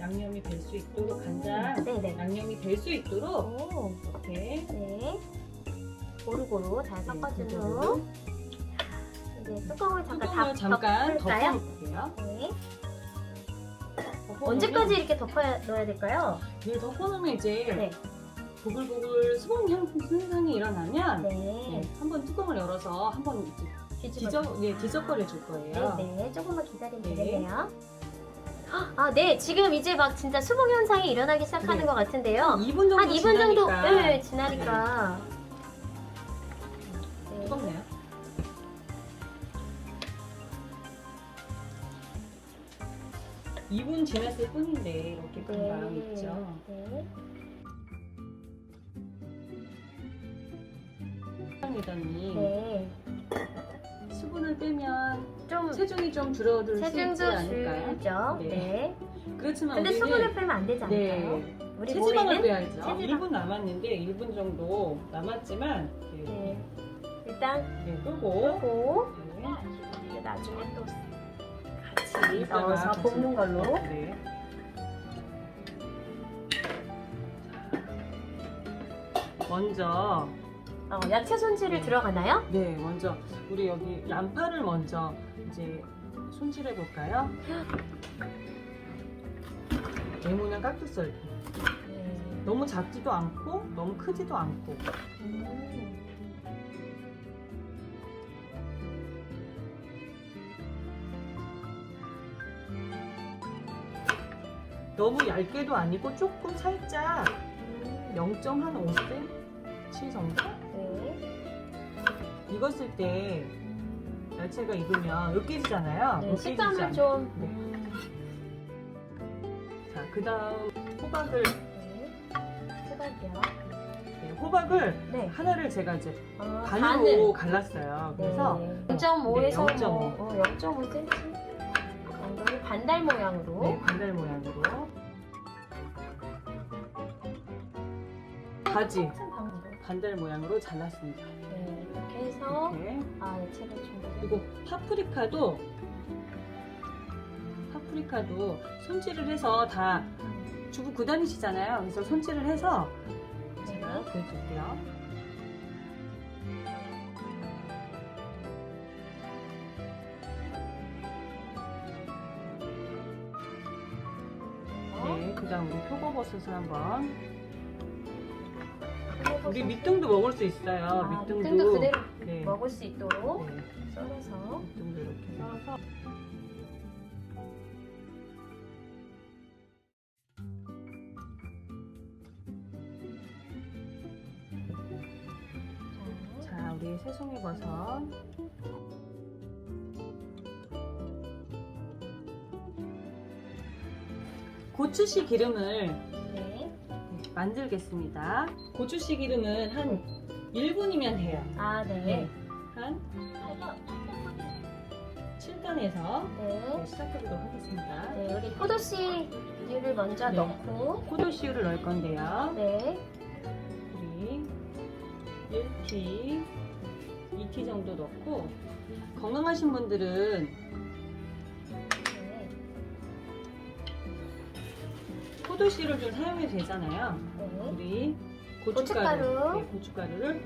양념이 될 수 있도록 간장 네네. 양념이 될 수 있도록 오, 이렇게 네. 고루고루 잘 섞어준 네, 후 이제 뚜껑을 뚜껑을 잠깐 덮을까요? 덮어놓을게요. 네. 덮어놓으면 언제까지 이렇게 넣어야 될까요? 네, 덮어놓으면 이제 네. 보글보글 수분 현상이 일어나면 네. 한번 뚜껑을 열어서 한번 뒤적거려 줄 거예요. 네. 조금만 기다리면 네. 되겠네요. 아, 네. 지금 이제 막 진짜 수분 현상이 일어나기 시작하는 네. 것 같은데요. 한 2분 정도 한 2분 정도 지나니까 네, 지나니까. 네. 뜨겁네요. 네. 2분 지났을 뿐인데 이렇게 금방 익죠. 네. 원장이더니 네. 수분을 빼면 좀 체중이 좀 줄어들 수 있지 체중도 않을까요? 줄죠. 네. 네. 그렇지만 근데 우리는 수분을 빼면 안 되지 않을까요? 네. 우리 체지방을 몸에는 빼야죠. 체지방. 1분 남았는데 1분 정도 남았지만 네. 네. 일단 네, 끄고 고 네. 이제 나중에 또 같이 이따가 넣어서 같이 볶는 걸로. 네. 먼저 야채 손질을 네. 들어가나요? 먼저 우리 여기 양파를 먼저 이제 손질해 볼까요? 네모난 깍두썰기. 네. 너무 작지도 않고 너무 크지도 않고. 너무 얇게도 아니고 조금 살짝 0.5cm 정도? 네. 익었을 때 야채가 익으면 으깨지잖아요. 네. 으깨지지 식감을 않게. 좀. 네. 자, 그 다음 호박을, 네. 호박이요. 네, 호박을 네. 하나를 제가 이제 반을. 반으로 갈랐어요. 그래서 0.5에서 네, 0.5. 0.5cm 정도를 반달 모양으로. 네, 반달 모양으로. 바지 같은 방법으로. 반달 모양으로 잘랐습니다. 네. 이렇게 해서 이렇게. 야채를 준비해. 그리고 파프리카도 손질을 해서 다 주부 9단이시잖아요. 그래서 손질을 해서 제가 보여줄게요. 네, 그 다음 우리 표고버섯을 한번. 우리 밑둥도 먹을 수 있어요. 밑둥도 그대로 네. 먹을 수 있도록 네, 썰어서. 밑둥도 이렇게 썰어서. 자, 우리 새송이버섯. 고추씨 기름을 네. 만들겠습니다. 고추씨 기름은 한 1분이면 돼요. 네. 한 7단에서 네. 시작해보도록 하겠습니다. 네, 우리 포도씨를 먼저 네. 넣고. 포도씨유를 넣을 건데요. 네. 우리 1티, 2티 정도 넣고, 건강하신 분들은 네. 포도씨를 좀 사용해도 되잖아요. 네. 우리 고춧가루. 네, 고춧가루를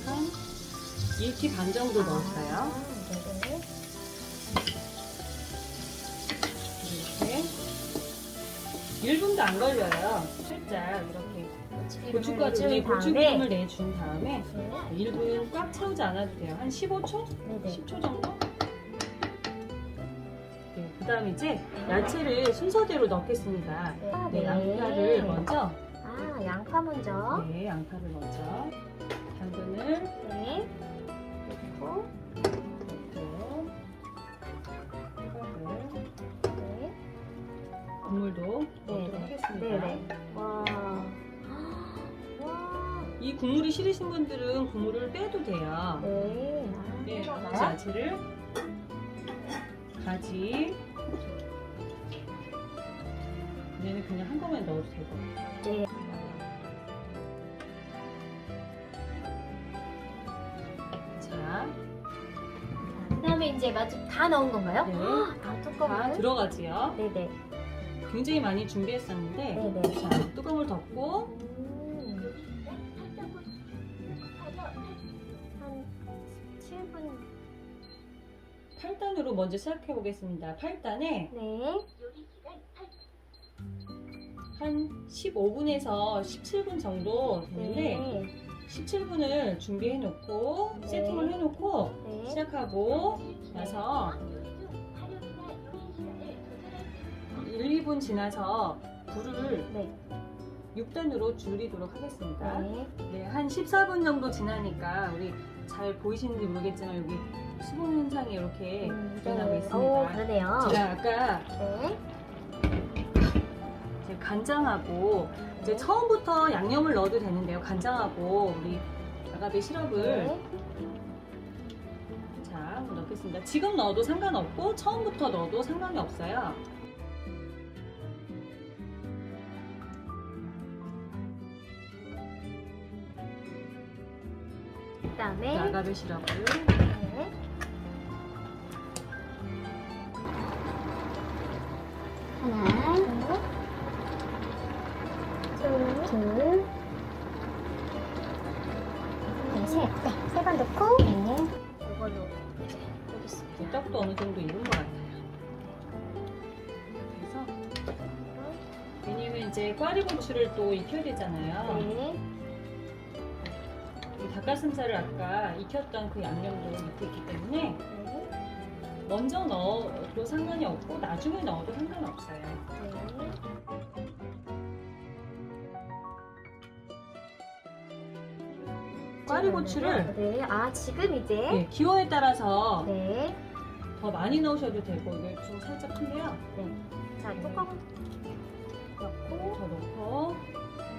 한 1티 반 정도 넣었어요. 네. 이렇게 1분도 안 걸려요. 살짝 이렇게 고춧기름을 내준 다음에 네. 1분 꽉 채우지 않아도 돼요. 한 15초? 네네. 10초 정도? 네, 그 다음에 이제 야채를 순서대로 넣겠습니다. 네, 양파를 먼저. 양파 먼저. 네, 양파를 먼저. 당근을 네. 넣고. 넣고, 호박을, 네. 국물도 넣도록 하겠습니다. 네네. 와. 와. 이 국물이 싫으신 분들은 국물을 빼도 돼요. 네. 네, 들어가요? 나머지 야채를 가지. 얘는 그냥 한꺼번에 넣어도 되고. 네. 자, 그다음에 이제 마치 다 넣은 건가요? 네. 다 뚜껑을. 다 들어가지요. 네네. 굉장히 많이 준비했었는데, 네네. 자, 뚜껑을 덮고, 한 7분. 8단으로 먼저 시작해 보겠습니다. 8단에 네. 한 15분에서 17분 정도 되는데, 네. 17분을 준비해 놓고, 네. 세팅을 해 놓고, 네. 시작하고 나서 1, 2분 지나서 불을 네. 6단으로 줄이도록 하겠습니다. 네. 네, 한 14분 정도 지나니까 우리 잘 보이시는지 모르겠지만 여기 수분 현상이 이렇게 일어나고 있습니다. 오, 그러네요. 제가 아까 네. 제 간장하고 이제 처음부터 양념을 넣어도 되는데요. 간장하고 우리 아가베 시럽을 네. 자 한번 넣겠습니다. 지금 넣어도 상관없고 처음부터 넣어도 상관이 없어요. 그다음에 아가베 시럽을 네. 하나, 둘, 셋. 네, 세 번 넣고, 이걸로 이제 여기 떡도 어느 정도 익은 것 같아요. 그래서 왜냐면 이제 꽈리고추를 또 익혀야 되잖아요. 네. 이 닭가슴살을 아까 익혔던 그 양념도 밑에 있기 때문에 네. 먼저 넣어도 상관이 없고 나중에 넣어도 상관없어요. 네. 꽈리고추를 네. 아, 지금 이제 네, 기호에 따라서 네. 더 많이 넣으셔도 되고 이게 좀 살짝 큰데요. 자, 뚜껑 넣고 더 넣고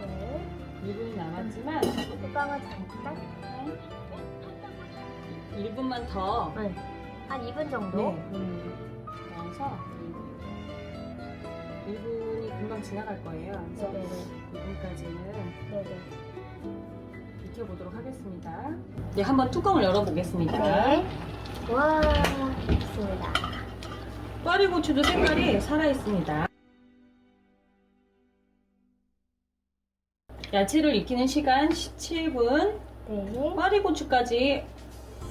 네. 1분이 남았지만 뚜껑을 잠깐 1분만 더 한 2분 정도. 넣어서 1분이 금방 지나갈 거예요. 그래서 네네. 2분까지는 네네. 익혀보도록 하겠습니다. 네, 한번 뚜껑을 열어보겠습니다. 네. 와, 좋습니다. 꽈리고추도 색깔이 살아있습니다. 야채를 익히는 시간 17분, 네. 꽈리고추까지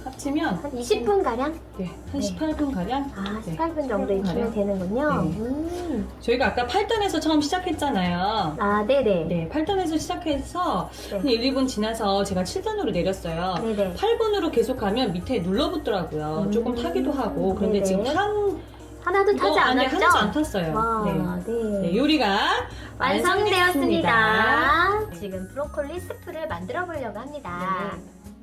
합치면 한 20분 가량? 네, 한 네. 18분 가량. 아, 네. 18분 정도 18분 익히면 가량. 되는군요. 네. 저희가 아까 8단에서 처음 시작했잖아요. 아, 네네. 네, 8단에서 시작해서 네. 한 1, 2분 지나서 제가 7단으로 내렸어요. 네네. 8분으로 계속하면 밑에 눌러붙더라고요. 조금 타기도 하고. 그런데 네네. 지금 하나도 타지 안에 않았죠? 하나도 안 탔어요. 와, 네. 네. 네, 요리가 완성되었습니다. 지금 브로콜리 스프를 만들어 보려고 합니다.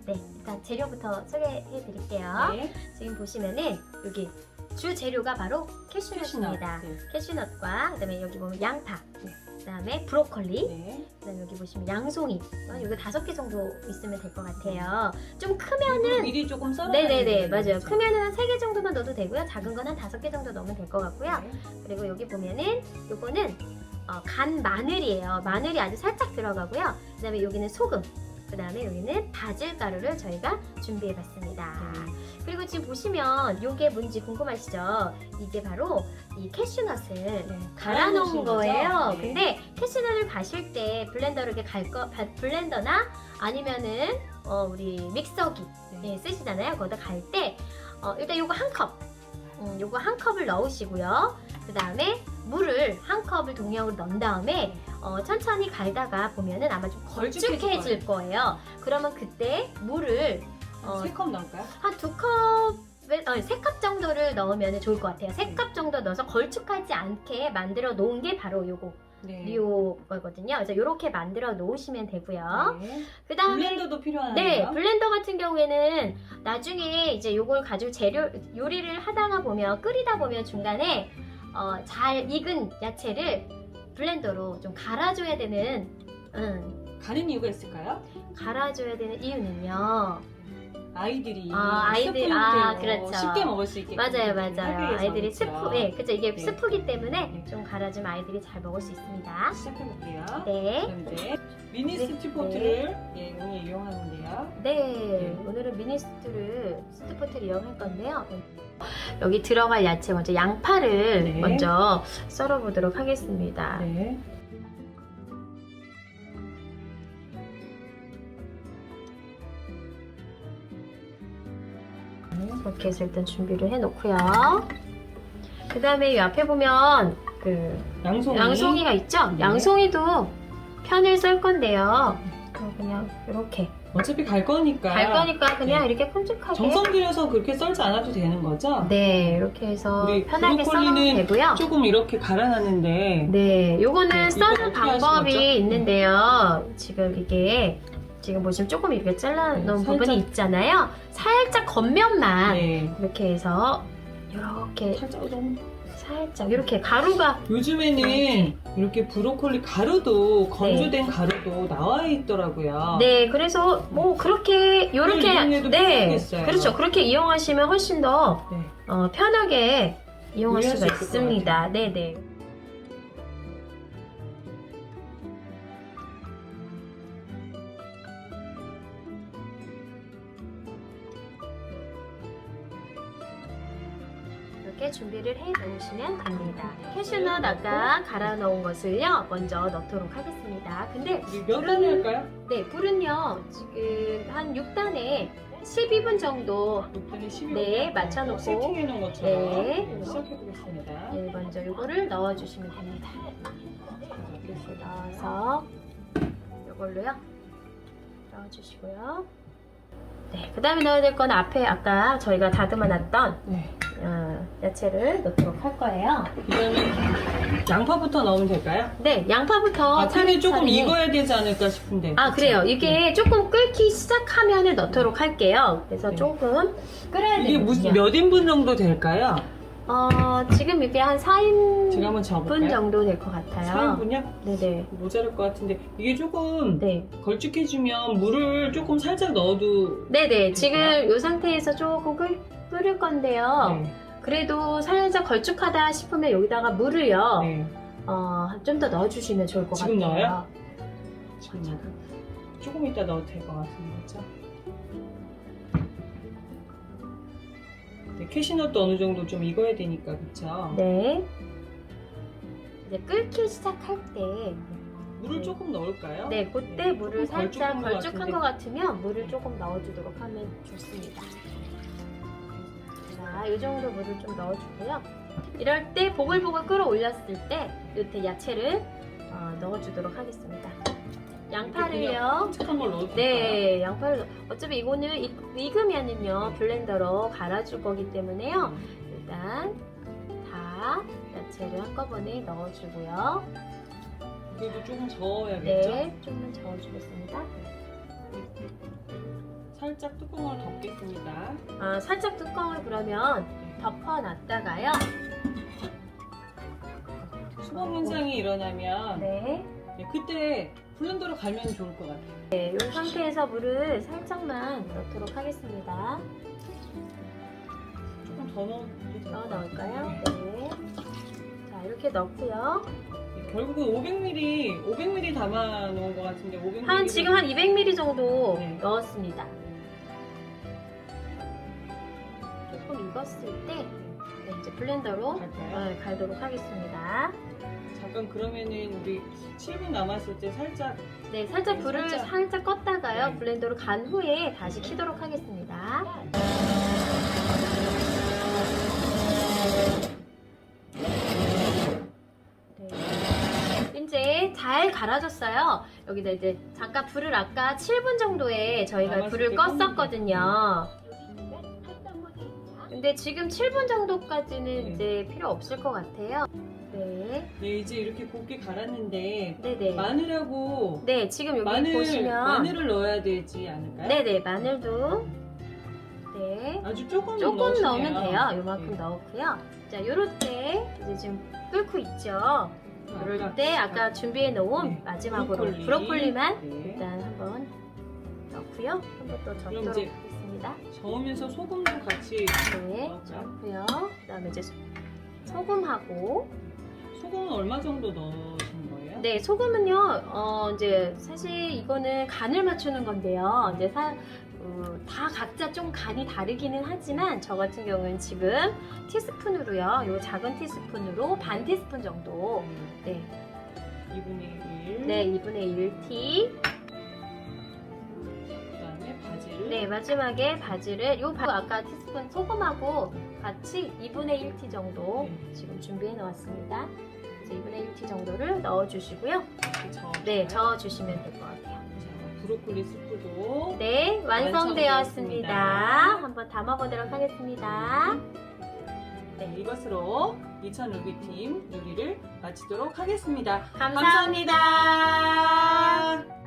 네, 일단 재료부터 소개해 드릴게요. 네. 지금 보시면은 여기 주 재료가 바로 캐슈넛입니다. 네. 캐슈넛과 그다음에 여기 보면 양파, 네. 그다음에 브로콜리, 네. 그다음에 여기 보시면 양송이. 이거 5개 정도 있으면 될 것 같아요. 좀 이거 크면은 미리 조금 썰어. 네네네 맞아요. 크면은 한 3개 정도만 넣어도 되고요. 작은 건 한 5개 정도 넣으면 될 것 같고요. 네. 그리고 여기 보면은 요거는 간 마늘이에요. 마늘이 아주 살짝 들어가고요. 그다음에 여기는 소금. 그다음에 여기는 바질 가루를 저희가 준비해봤습니다. 그리고 지금 보시면 이게 뭔지 궁금하시죠? 이게 바로 이 캐슈넛을 갈아 놓은 거예요. 네. 근데 캐슈넛을 가실 때 블렌더로 이렇게 블렌더나 아니면은 우리 믹서기 네. 쓰시잖아요. 거기다 갈 때 일단 요거 한 컵, 요거 한 컵을 넣으시고요. 그 다음에 물을 한 컵을 동량으로 넣은 다음에 천천히 갈다가 보면은 아마 좀 걸쭉해질 거예요. 그러면 그때 물을 3컵 넣을까요? 한 2컵, 3컵 정도를 넣으면 좋을 것 같아요. 3컵 정도 넣어서 걸쭉하지 않게 만들어 놓은 게 바로 요거 네. 리오거든요. 그래서 이렇게 만들어 놓으시면 되고요. 네. 그 다음에 블렌더도 필요하나요? 네, 블렌더 같은 경우에는 나중에 이제 요걸 가지고 요리를 하다가 보면 끓이다 보면 중간에 잘 익은 야채를 블렌더로 좀 갈아줘야 되는 가는 이유가 있을까요? 갈아줘야 되는 이유는요. 아이들이 아이들, 스프로 그렇죠. 쉽게 먹을 수 있게 맞아요. 아이들이 스프, 그렇죠. 이게 네. 스프기 때문에 네. 좀 갈아주면 아이들이 잘 먹을 수 있습니다. 시작해볼게요. 네. 그럼 이제 미니 네. 스티포트를 오늘 이용하는데요. 네, 오늘은 미니 스티포트를 이용할 건데요. 여기 들어갈 야채 먼저 양파를 네. 먼저 썰어 보도록 하겠습니다. 네. 이렇게 해서 일단 준비를 해놓고요. 그 다음에 이 앞에 보면 그 양송이가 있죠? 네. 양송이도 편을 썰 건데요. 그냥 이렇게 어차피 갈 거니까. 갈 거니까 그냥 네. 이렇게 큼직하게 정성 들여서 그렇게 썰지 않아도 되는 거죠? 네, 이렇게 해서 우리 편하게 썰면 브로콜리는 되고요. 조금 이렇게 갈아놨는데 네, 요거는 네, 써는 이거 어떻게 하시는 방법이 거죠? 있는데요. 지금 보시면 조금 이렇게 잘라놓은 네, 부분이 살짝. 있잖아요. 살짝 겉면만 네. 이렇게 해서 이렇게 살짝 좀. 살짝 이렇게 가루가 요즘에는 이렇게 브로콜리 가루도 건조된 가루도 나와 있더라고요. 네, 그래서 뭐 그렇게 그걸 요렇게 이용해도 편하겠어요. 그렇죠. 그렇게 이용하시면 훨씬 더 네. 편하게 이용할 이해할 수가 수 있을 것 있습니다. 같아요. 네, 네. 이렇게 준비를 해 놓으시면 됩니다. 캐슈넛 아까 갈아 넣은 것을요 먼저 넣도록 하겠습니다. 근데 우리 몇 단위 할까요? 네, 불은요 지금 한 6단에 12분 정도 6단위 12분. 네, 맞춰놓고. 세팅해 놓은 것처럼 네. 시작해 보겠습니다. 네, 먼저 이거를 넣어주시면 됩니다. 이렇게 넣어서 이걸로요 넣어주시고요. 네, 그 다음에 넣어야 될 건 앞에 아까 저희가 다듬어놨던 네. 야채를 넣도록 할 거예요. 그다음에 양파부터 넣으면 될까요? 네, 양파부터 근데 조금 차례차례. 익어야 되지 않을까 싶은데. 아, 그래요. 이게 조금 끓기 시작하면은 넣도록 할게요. 그래서 네. 조금 끓여야 이게 무슨 되거든요. 몇 인분 정도 될까요? 지금 이게 한 제가 4인분 한번 적어볼까요? 정도 될 것 같아요. 4인분요? 네네. 모자랄 것 같은데 이게 조금 네. 걸쭉해지면 물을 조금 살짝 넣어도 네네. 지금 이 상태에서 조금 끓일 건데요. 네. 그래도 살짝 걸쭉하다 싶으면 여기다가 물을요. 네. 좀 더 넣어주시면 좋을 것 지금 같아요. 넣어요? 지금 조금 이따 넣어도 될 것 같은데 그렇죠? 네, 캐시넛도 어느 정도 좀 익어야 되니까 그렇죠? 네. 이제 끓기 시작할 때, 물을 네. 조금 넣을까요? 네, 그때 네, 물을 조금 살짝 걸쭉한 같은데. 것 같으면 물을 조금 넣어주도록 하면 좋습니다. 자, 이 정도 물을 좀 넣어주고요. 이럴 때 보글보글 끌어올렸을 때 이때 야채를 넣어주도록 하겠습니다. 양파를요. 착한 걸 넣어도 될까요? 네, 양파를 어차피 이거는 익으면은요 블렌더로 갈아줄 거기 때문에요. 일단 다 야채를 한꺼번에 넣어주고요. 그래도 조금 저어야겠죠? 네, 좀만 저어주겠습니다. 살짝 뚜껑을 덮겠습니다. 살짝 뚜껑을 그러면 덮어놨다가요. 수분 현상이 일어나면 네, 네, 그때 블렌더로 갈면 좋을 것 같아요. 네, 이 상태에서 물을 살짝만 넣도록 하겠습니다. 조금 더 넣어도 될것 더 같아요. 넣을까요? 네. 자, 이렇게 넣고요. 네, 결국은 500ml 담아 놓은 것 같은데 500ml 지금 한 200ml 정도 네. 넣었습니다. 조금 익었을 때 네, 이제 블렌더로 갈까요? 갈도록 하겠습니다. 잠깐 그러면은 우리 7분 남았을 때 살짝 네, 살짝 네, 불을 살짝. 살짝 껐다가요. 네. 블렌더로 간 후에 다시 키도록 하겠습니다. 네. 이제 잘 갈아졌어요. 여기다 이제 잠깐 불을 아까 7분 정도에 저희가 남았을 불을 때 껐었거든요. 근데 지금 7분 정도까지는 네. 이제 필요 없을 것 같아요. 네. 네, 이제 이렇게 곱게 갈았는데 네네. 마늘하고 네, 지금 여기 보시면 마늘을 넣어야 되지 않을까요? 네네, 마늘도 네. 아주 조금 조금 넣으시네요. 넣으면 돼요. 요만큼 네. 넣고요. 자, 요럴 때 이제 지금 끓고 있죠. 요럴 때 아까 준비해 놓은 네. 마지막으로 브로콜리만 네. 일단 한번 넣고요. 한번 또 그럼 젓도록 이제 하겠습니다. 저으면서 소금도 같이 네, 넣을까요? 넣고요. 그다음에 이제 소금하고 소금은 얼마 정도 넣으신 거예요? 네, 소금은요. 이제 사실 이거는 간을 맞추는 건데요. 이제 다 각자 좀 간이 다르기는 하지만 저 같은 경우는 지금 티스푼으로요. 요 작은 티스푼으로 반 티스푼 정도. 네, 2분의 1. 네, 2분의 1티. 그다음에 바질. 네, 마지막에 바질을 아까 티스푼 소금하고 같이 2분의 1티 정도 네. 지금 준비해 놓았습니다. 이제 2분의 1티 정도를 넣어주시고요. 이렇게 저어줄까요? 네, 저어주시면 될 것 같아요. 자, 브로콜리 스프도 네, 완성되었습니다. 완성되었습니다. 한번 담아보도록 하겠습니다. 네, 이것으로 2000 루비팀 요리를 마치도록 하겠습니다. 감사합니다. 감사합니다.